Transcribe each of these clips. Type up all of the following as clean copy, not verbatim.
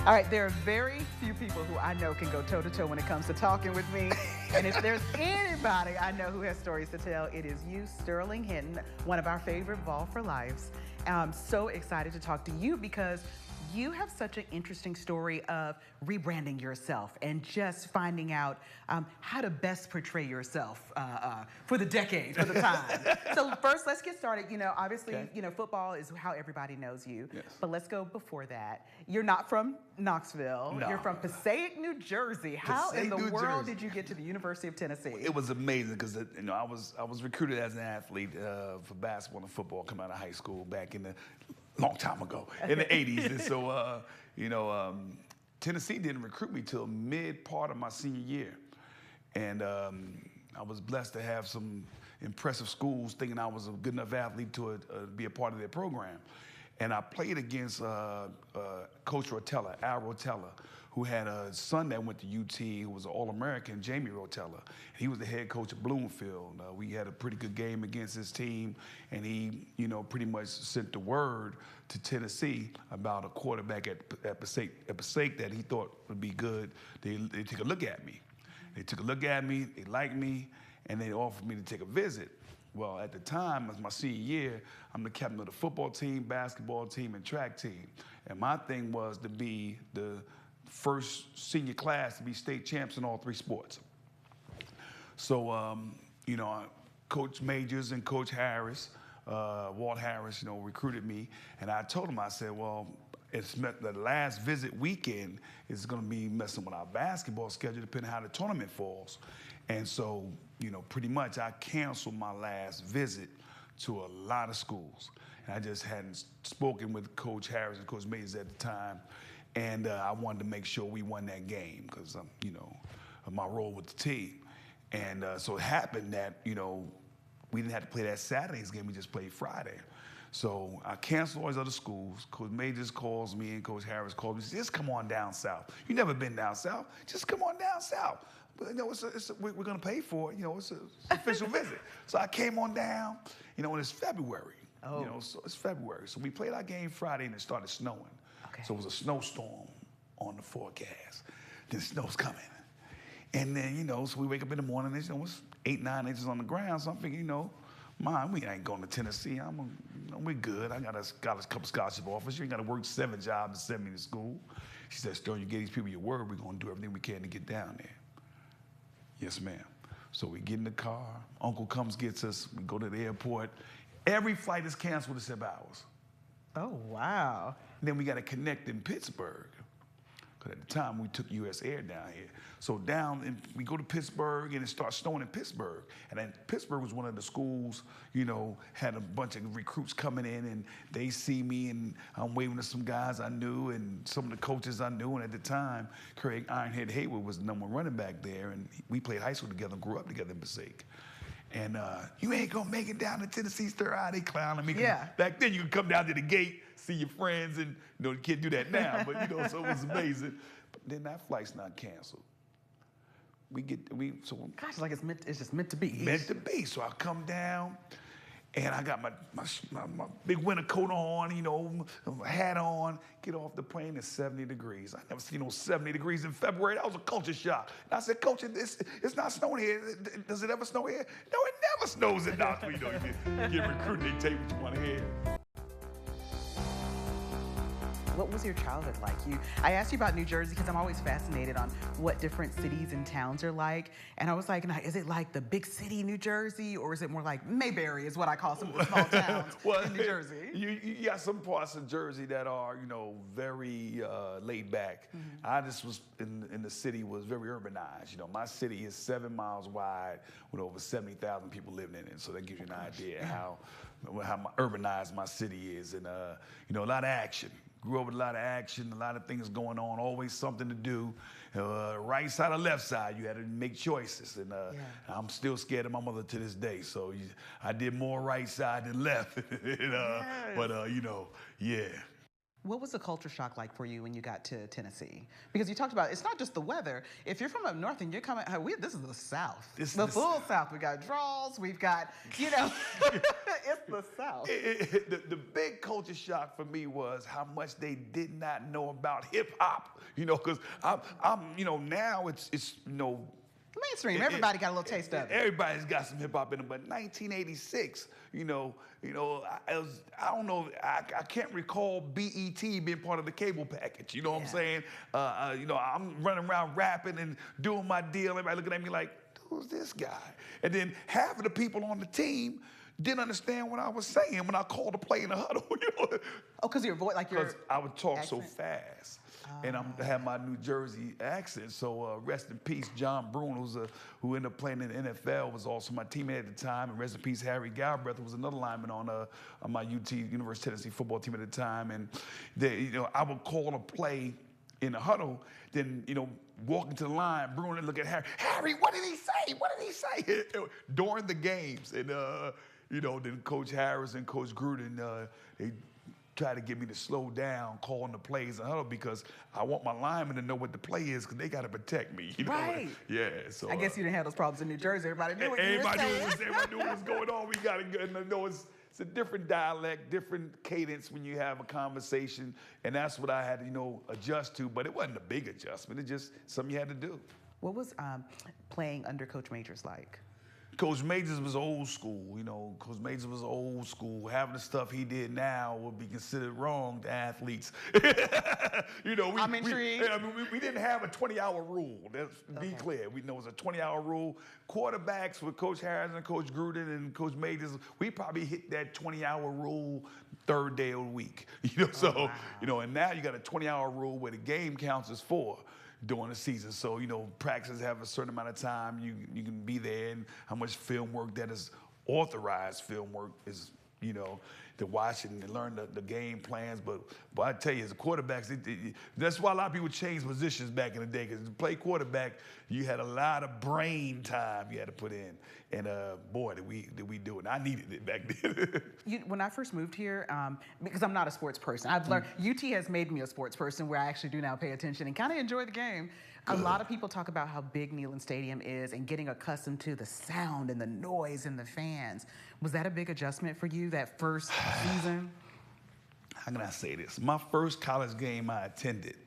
All right, there are very few people who I know can go toe-to-toe when it comes to talking with me. And if there's anybody I know who has stories to tell, it is you, Sterling Henton, one of our favorite Ball for Lives. I'm so excited to talk to you because you have such an interesting story of rebranding yourself and just finding out how to best portray yourself for the decade, for the time. So first, let's get started. You know, obviously, you know, football is how everybody knows you. Yes. But let's go before that. You're not from Knoxville. No. You're from Passaic, New Jersey. How Passaic, in the New world Jersey. did you get to the University of Tennessee? It was amazing because you know I was recruited as an athlete for basketball and football coming out of high school back in the long time ago in the 80s. And so you know Tennessee didn't recruit me till mid part of my senior year, and I was blessed to have some impressive schools thinking I was a good enough athlete to be a part of their program. And I played against Coach Rotella, Al Rotella, who had a son that went to UT who was an All-American, Jamie Rotella. He was the head coach of Bloomfield. We had a pretty good game against his team, and he, you know, pretty much sent the word to Tennessee about a quarterback at Passaic that he thought would be good. They took a look at me. They took a look at me, they liked me, and they offered me to take a visit. Well, at the time, as my senior year, I'm the captain of the football team, basketball team, and track team. And my thing was to be the first senior class to be state champs in all three sports. So, you know, Coach Majors and Coach Harris, Walt Harris, you know, recruited me. And I told him, I said, well, the last visit weekend is going to be messing with our basketball schedule depending on how the tournament falls. And so, you know, pretty much I canceled my last visit to a lot of schools. And I just hadn't spoken with Coach Harris and Coach Majors at the time. And I wanted to make sure we won that game because, you know, of my role with the team. And so it happened that, you know, we didn't have to play that Saturday's game. We just played Friday. So I canceled all these other schools. Coach Majors calls me and Coach Harris calls me. He says, just come on down south. You've never been down south. Just come on down south. But, you know, we're going to pay for it. You know, it's an official visit. So I came on down, you know, and it's February. Oh. You know, so it's February. So we played our game Friday and it started snowing. Okay. So it was a snowstorm on the forecast. Then snow's coming. And then, you know, so we wake up in the morning and, you know, it's 8, 9 inches on the ground. So I'm thinking, you know, Mom, we ain't going to Tennessee. You know, we're good. I got a couple scholarship offers. You ain't got to work 7 jobs to send me to school. She said, Sterling, you get these people your word. We're going to do everything we can to get down there. Yes, ma'am. So we get in the car. Uncle comes, gets us. We go to the airport. Every flight is canceled except ours. Oh, wow. And then we got to connect in Pittsburgh. Because at the time, we took U.S. Air down here. So we go to Pittsburgh, and it starts snowing in Pittsburgh. And then Pittsburgh was one of the schools, you know, had a bunch of recruits coming in, and they see me, and I'm waving to some guys I knew, and some of the coaches I knew. And at the time, Craig Ironhead Hayward was the #1 running back there, and we played high school together and grew up together in Passaic. And you ain't gonna make it down to Tennessee, they clowning me. Yeah. Back then, you could come down to the gate, see your friends, and you know you can't do that now. But you know, so it was amazing. But then that flight's not canceled. Gosh, like it's just meant to be. Meant to be. So I come down, and I got my big winter coat on, you know, my hat on. Get off the plane, it's 70 degrees. I never seen 70 degrees in February. That was a culture shock. And I said, Coach, it's not snowing here. Does it ever snow here? No, it never snows in Knoxville. You know, you get recruited, they take what you want to hear. What was your childhood like? I asked you about New Jersey because I'm always fascinated on what different cities and towns are like. And I was like, is it like the big city, New Jersey, or is it more like Mayberry is what I call some of the small towns in New Jersey? You got some parts of Jersey that are, you know, very laid back. Mm-hmm. I just was in the city was very urbanized. You know, my city is 7 miles wide with over 70,000 people living in it. So that gives you an idea how urbanized my city is. And, you know, a lot of action. Grew up with a lot of action, a lot of things going on, always something to do. Right side or left side, you had to make choices. And I'm still scared of my mother to this day. So I did more right side than left. Yes. But, you know, yeah. What was the culture shock like for you when you got to Tennessee? Because you talked about it's not just the weather. If you're from up north and you're coming, this is the South. The full South. We got draws. We've got, you know, it's the South. The big culture culture shock for me was how much they did not know about hip hop. You know, because now it's mainstream. Everybody got a little taste of it. Everybody's got some hip hop in them. But 1986, I don't know. I can't recall BET being part of the cable package. You know what I'm saying? I'm running around rapping and doing my deal. Everybody looking at me like, who's this guy? And then half of the people on the team didn't understand what I was saying when I called to play in the huddle. Oh, because your voice, because I would talk so fast. And I have my New Jersey accent. So rest in peace, John Bruno, who ended up playing in the NFL, was also my teammate at the time. And rest in peace, Harry Galbraith, who was another lineman on my University of Tennessee football team at the time. And I would call a play in the huddle, then walk into the line, Bruno would look at Harry. Harry, what did he say? What did he say? During the games. And then Coach Harris and Coach Gruden, they try to get me to slow down calling the plays in the huddle because I want my linemen to know what the play is because they got to protect me. Right. Yeah. So I guess you didn't have those problems in New Jersey. Everybody knew what you were saying. Everybody knew what was going on. We got to know it's a different dialect, different cadence when you have a conversation, and that's what I had to adjust to. But it wasn't a big adjustment. It's just something you had to do. What was playing under Coach Majors like? Coach Majors was old school, Coach Majors was old school. Having the stuff he did now would be considered wrong to athletes. I'm intrigued. We didn't have a 20-hour rule. Let's be clear. We know it was a 20-hour rule. Quarterbacks with Coach Harris and Coach Gruden and Coach Majors, we probably hit that 20-hour rule third day of the week. And now you got a 20-hour rule where the game counts as 4. During the season. So, practices have a certain amount of time you can be there, and how much film work that is authorized film work is, to watch and learn the game plans. But I tell you, as a quarterbacks, that's why a lot of people changed positions back in the day, because to play quarterback, you had a lot of brain time you had to put in. And boy, did we do it. I needed it back then. When I first moved here, because I'm not a sports person, I've learned, UT has made me a sports person where I actually do now pay attention and kind of enjoy the game. Good. A lot of people talk about how big Neyland Stadium is and getting accustomed to the sound and the noise and the fans. Was that a big adjustment for you that first season? How can I say this? My first college game I attended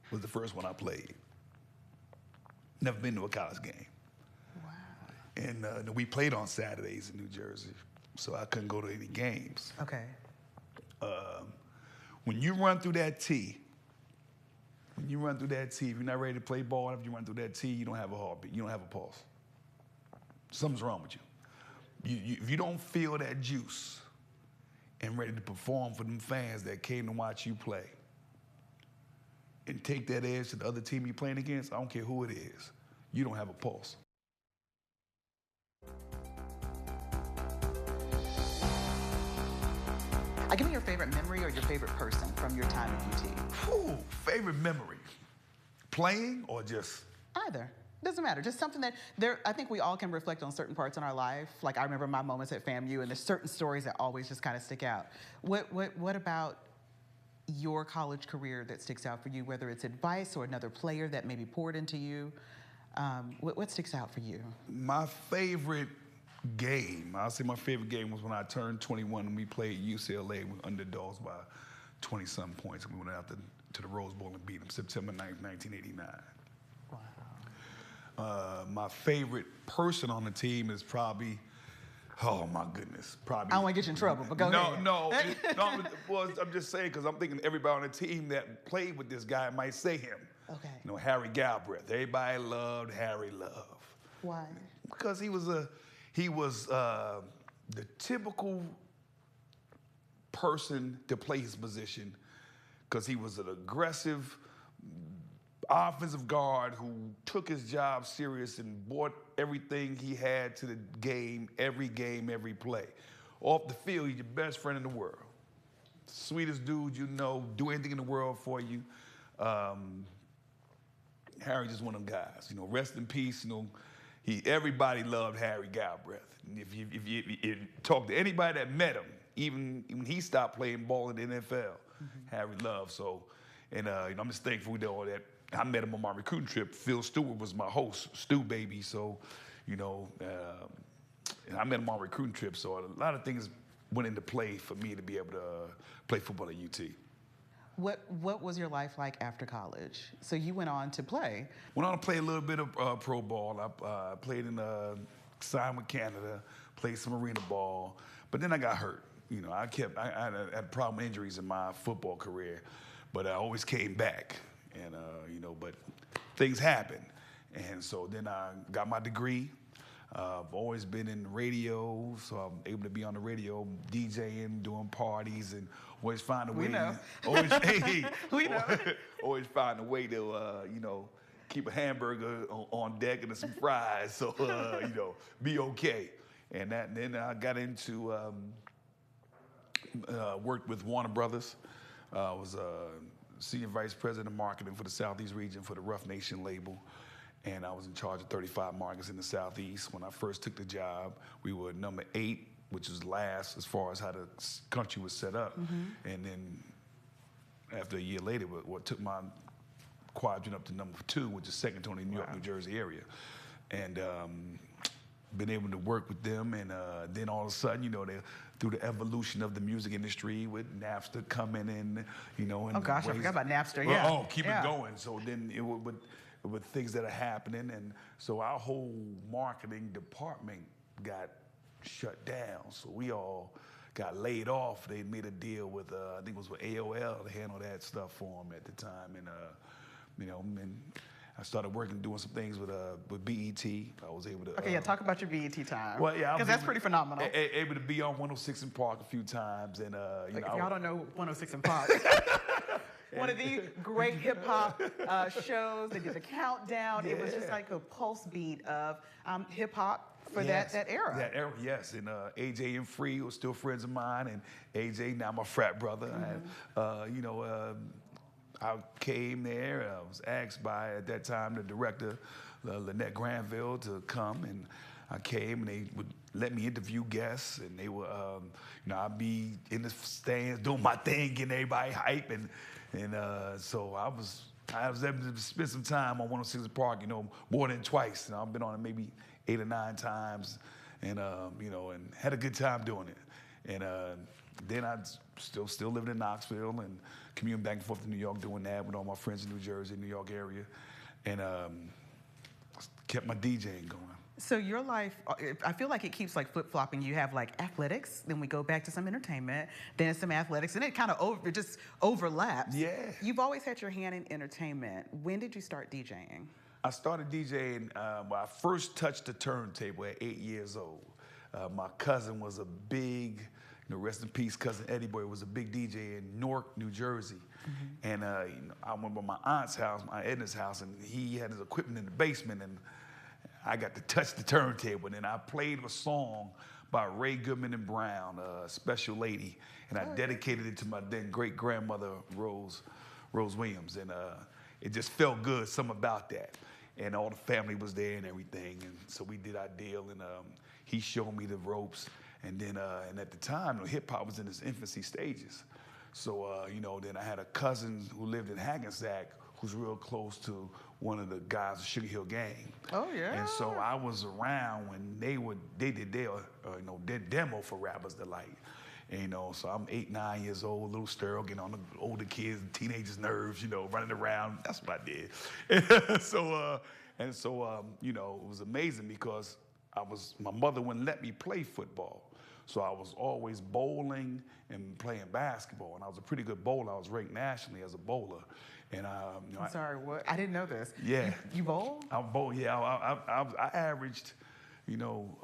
was the first one I played. Never been to a college game. Wow. And we played on Saturdays in New Jersey, so I couldn't go to any games. Okay. When you run through that T, if you're not ready to play ball, after you run through that T, you don't have a heartbeat. You don't have a pulse. Something's wrong with you. If you don't feel that juice and ready to perform for them fans that came to watch you play and take that edge to the other team you're playing against, I don't care who it is, you don't have a pulse. Give me your favorite memory or your favorite person from your time at UT. Ooh, favorite memory. Playing or just? Either. Doesn't matter. Just something that I think we all can reflect on certain parts in our life. Like I remember my moments at FAMU, and there's certain stories that always just kind of stick out. What about your college career that sticks out for you, whether it's advice or another player that maybe poured into you? What sticks out for you? My favorite game, I'll say my favorite game was when I turned 21 and we played UCLA. We were underdogs by 20-some points. We went out to the Rose Bowl and beat them September 9th, 1989. Wow. My favorite person on the team is probably, oh my goodness, probably. I don't want to get you in trouble, but go ahead. No, I'm just saying because I'm thinking everybody on the team that played with this guy might say him. Okay. Harry Galbraith. Everybody loved Harry Love. Why? Because he was the typical person to play his position, because he was an aggressive offensive guard who took his job serious and brought everything he had to the game, every play. Off the field, he's your best friend in the world. Sweetest dude do anything in the world for you. Harry just one of them guys. Rest in peace. Everybody loved Harry Galbraith. If you talk to anybody that met him, even when he stopped playing ball in the NFL, Harry loved. So, I'm just thankful that I met him on my recruiting trip. Phil Stewart was my host, Stu Baby. So, and I met him on a recruiting trip. So a lot of things went into play for me to be able to play football at UT. What was your life like after college? So you went on to play. Went on to play a little bit of pro ball. I played in signed with Canada, played some arena ball, but then I got hurt. You know, I had problem injuries in my football career, but I always came back, and you know, but things happen, and so then I got my degree. I've always been in radio, so I'm able to be on the radio, DJing, doing parties, and always find a way. We know. Always, hey, we know. Always find a way to, you know, keep a hamburger on deck and some fries, so you know, be okay. And then I got into worked with Warner Brothers. I was senior vice president of marketing for the Southeast region for the Rough Nation label. And I was in charge of 35 markets in the Southeast. When I first took the job, we were number 8, which was last as far as how the country was set up. And then after a year later, what took my quadrant up to number 2, which is second to the New York, New Jersey area. And been able to work with them. And then all of a sudden, you know, through the evolution of the music industry with Napster coming in, you know. And oh gosh, I forgot about Napster, well, yeah. Oh, keep it going. So then it would, with things that are happening, and so our whole marketing department got shut down. So we all got laid off. They made a deal with, I think it was with AOL to handle that stuff for them at the time, and you know, and I started doing some things with BET. I was able to. Okay, yeah, talk about your BET time. Well, yeah, because that's pretty phenomenal. Able to be on 106 in Park a few times, and you know, if y'all don't know 106 in Park. One of the great hip hop shows. They did the countdown. Yeah. It was just like a pulse beat of hip hop for that era. That era, yes. And AJ and Free were still friends of mine, and AJ now my frat brother. And, you know, I came there. I was asked by at that time the director, Lynette Granville, to come, and I came, and they would let me interview guests, and they were, you know, I'd be in the stands doing my thing, getting everybody hype, and so I was able to spend some time on 106 Park, you know, more than twice. And I've been on it maybe 8 or 9 times, and you know, and had a good time doing it. And then I still living in Knoxville and commuting back and forth to New York, doing that with all my friends in New Jersey, New York area, and kept my DJing going. So your life, I feel like it keeps like flip-flopping. You have like athletics, then we go back to some entertainment, then some athletics, and it kind of it just overlaps. Yeah. You've always had your hand in entertainment. When did you start DJing? I started DJing, well, I first touched the turntable at 8 years old. My cousin was a big, you know, rest in peace, cousin Eddie Boy was a big DJ in Newark, New Jersey. And you know, I went by my aunt's house, my Edna's house, and he had his equipment in the basement, and I got to touch the turntable, and I played a song by Ray Goodman and Brown, Special Lady, and I dedicated it to my then great-grandmother, Rose Williams, and it just felt good, something about that. And all the family was there and everything, and so we did our deal, and he showed me the ropes, and then and at the time, you know, hip-hop was in its infancy stages. So, you know, then I had a cousin who lived in Hackensack who's real close to one of the guys of Sugar Hill Gang. Oh, yeah. And so I was around when they did their, you know, their demo for Rappers Delight. And, you know, so I'm 8, 9 years old, a little sterile, getting on the older kids, teenagers' nerves, you know, running around. That's what I did. And so, you know, it was amazing because my mother wouldn't let me play football. So I was always bowling and playing basketball, and I was a pretty good bowler. I was ranked nationally as a bowler. And you know, I'm sorry, what? I didn't know this. Yeah. You bowl? I bowl. Yeah, I averaged, you know,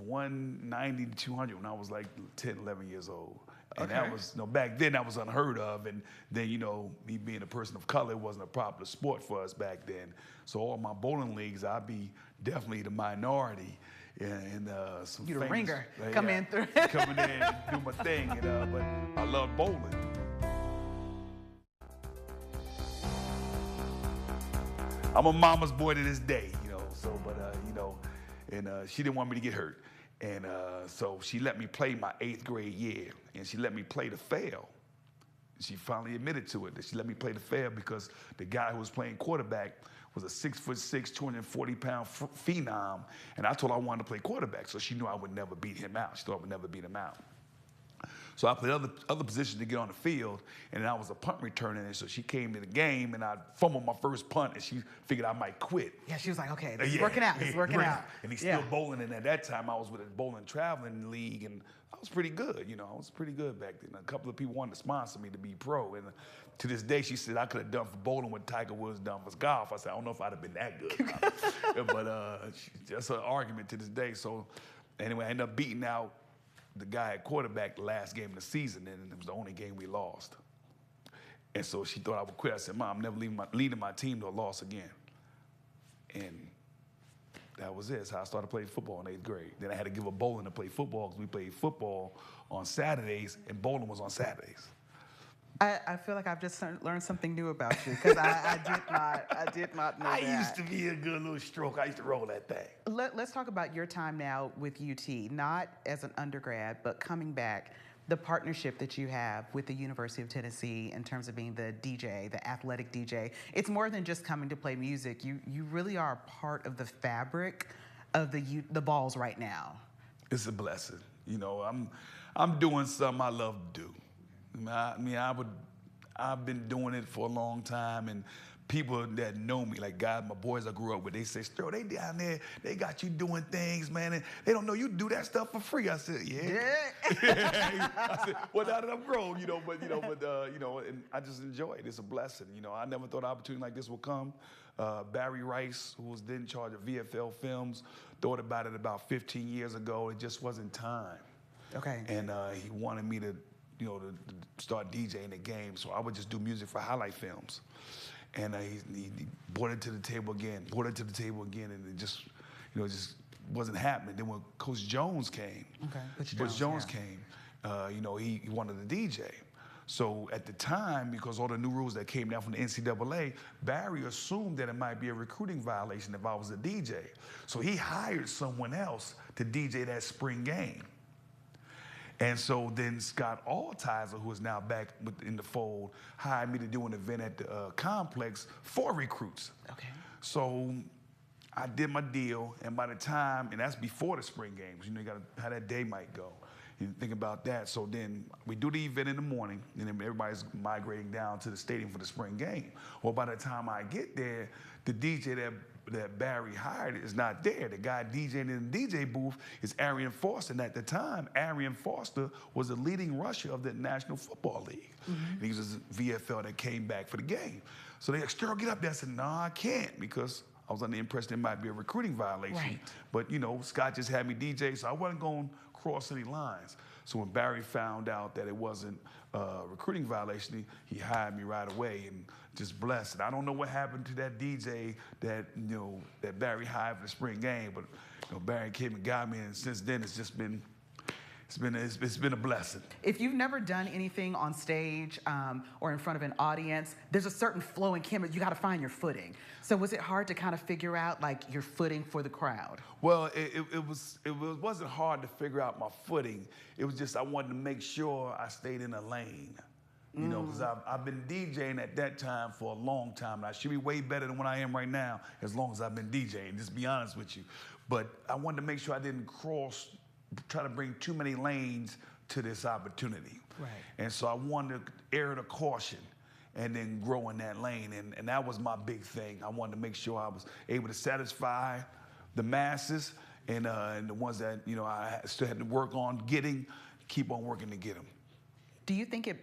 190 to 200 when I was like 10, 11 years old. And that was, you know, back then that was unheard of. And then, you know, me being a person of color, it wasn't a popular sport for us back then. So all my bowling leagues, I'd be definitely the minority. And some you the famous, ringer, come in through. Coming in and do my thing, but I love bowling. I'm a mama's boy to this day, you know, so, but, you know, and she didn't want me to get hurt. And so she let me play my 8th grade year, and she let me play to fail. She finally admitted to it, that she let me play to fail because the guy who was playing quarterback was a 6'6", 240-pound phenom, and I told her I wanted to play quarterback, so she knew I would never beat him out. She thought I would never beat him out. So I played other positions to get on the field, and then I was a punt returner. And so she came to the game, and I fumbled my first punt, and she figured I might quit. Yeah, she was like, okay, this is working out. This is working out. And he's still bowling, and at that time I was with a bowling traveling league, and I was pretty good. You know, I was pretty good back then. A couple of people wanted to sponsor me to be pro, and to this day she said I could have done for bowling what Tiger Woods done for golf. I said I don't know if I'd have been that good, but that's an argument to this day. So anyway, I ended up beating out the guy at quarterback the last game of the season, and it was the only game we lost. And so she thought I would quit. I said, Mom, I'm never leading my team to a loss again. And that was it. That's how I started playing football in 8th grade. Then I had to give up bowling to play football because we played football on Saturdays and bowling was on Saturdays. I feel like I've just learned something new about you because I did not know that. I used to be a good little stroke. I used to roll that thing. Let's talk about your time now with UT, not as an undergrad, but coming back, the partnership that you have with the University of Tennessee in terms of being the DJ, the athletic DJ. It's more than just coming to play music. You really are a part of the fabric of the balls right now. It's a blessing. You know, I'm doing something I love to do. I've been doing it for a long time, and people that know me, like guys, my boys I grew up with, they say, Sterl, they down there, they got you doing things, man, and they don't know you do that stuff for free. I said, yeah. I said, well, now that I'm grown, and I just enjoy it. It's a blessing. You know, I never thought an opportunity like this would come. Barry Rice, who was then in charge of VFL Films, thought about it about 15 years ago. It just wasn't time. Okay. And he wanted me to start DJing the game, so I would just do music for highlight films. And he brought it to the table again, and it just wasn't happening. Then when Coach Jones came, Coach Jones came, he wanted to DJ. So at the time, because all the new rules that came down from the NCAA, Barry assumed that it might be a recruiting violation if I was a DJ. So he hired someone else to DJ that spring game. And so then Scott Altizer, who is now back in the fold, hired me to do an event at the complex for recruits. Okay. So I did my deal, and by the time, and that's before the spring games, you got to how that day might go. You think about that. So then we do the event in the morning, and then everybody's migrating down to the stadium for the spring game. Well, by the time I get there, the DJ that Barry hired is not there. The guy DJing in the DJ booth is Arian Foster. And at the time, Arian Foster was the leading rusher of the National Football League. Mm-hmm. And he was a VFL that came back for the game. So they asked, Sterl, get up there. I said, no, I can't, because I was under the impression it might be a recruiting violation. Right. But, Scott just had me DJ, so I wasn't going to cross any lines. So when Barry found out that it wasn't a recruiting violation, he hired me right away, and just blessed. And I don't know what happened to that DJ that that Barry hired for the spring game, but Barry came and got me, and since then it's been a blessing. If you've never done anything on stage or in front of an audience, there's a certain flow and chemistry. You got to find your footing. So was it hard to kind of figure out like your footing for the crowd? Well, it wasn't hard to figure out my footing. It was just I wanted to make sure I stayed in a lane. Because I've been DJing at that time for a long time. And I should be way better than what I am right now as long as I've been DJing, just to be honest with you. But I wanted to make sure I didn't try to bring too many lanes to this opportunity. Right. And so I wanted to err to caution and then grow in that lane. And that was my big thing. I wanted to make sure I was able to satisfy the masses and the ones that, I still had to work on keep on working to get them. Do you think it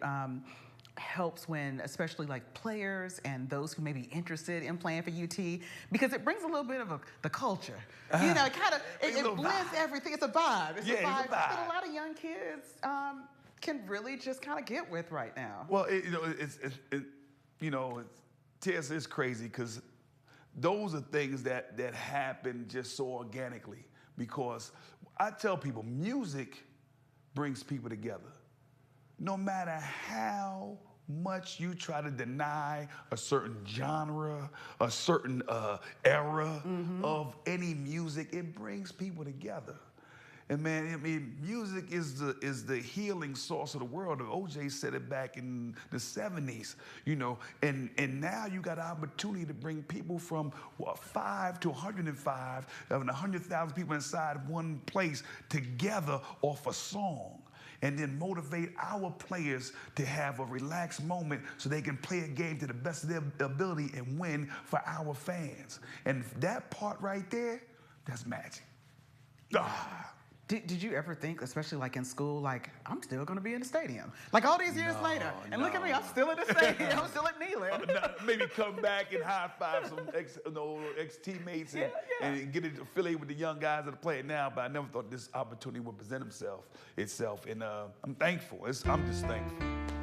helps when, especially like players and those who may be interested in playing for UT, because it brings a little bit of the culture. It blends everything. It's a vibe. It's a vibe that a lot of young kids can really just kind of get with right now. Well, Tearsa is crazy because those are things that happen just so organically. Because I tell people, music brings people together. No matter how much you try to deny a certain genre, a certain era of any music, it brings people together. And man, music is the healing source of the world. OJ said it back in the 70s, and now you got an opportunity to bring people from 5 to 105, having 100,000 people inside one place together off a song. and then motivate our players to have a relaxed moment so they can play a game to the best of their ability and win for our fans. And that part right there, that's magic. Ah. Did you ever think, especially like in school, like, I'm still going to be in the stadium? Like all these years later. And look at me, I'm still in the stadium. I'm still at Neyland. Maybe come back and high-five some ex-teammates and get it affiliated with the young guys that are playing now. But I never thought this opportunity would present itself. And I'm thankful. I'm just thankful.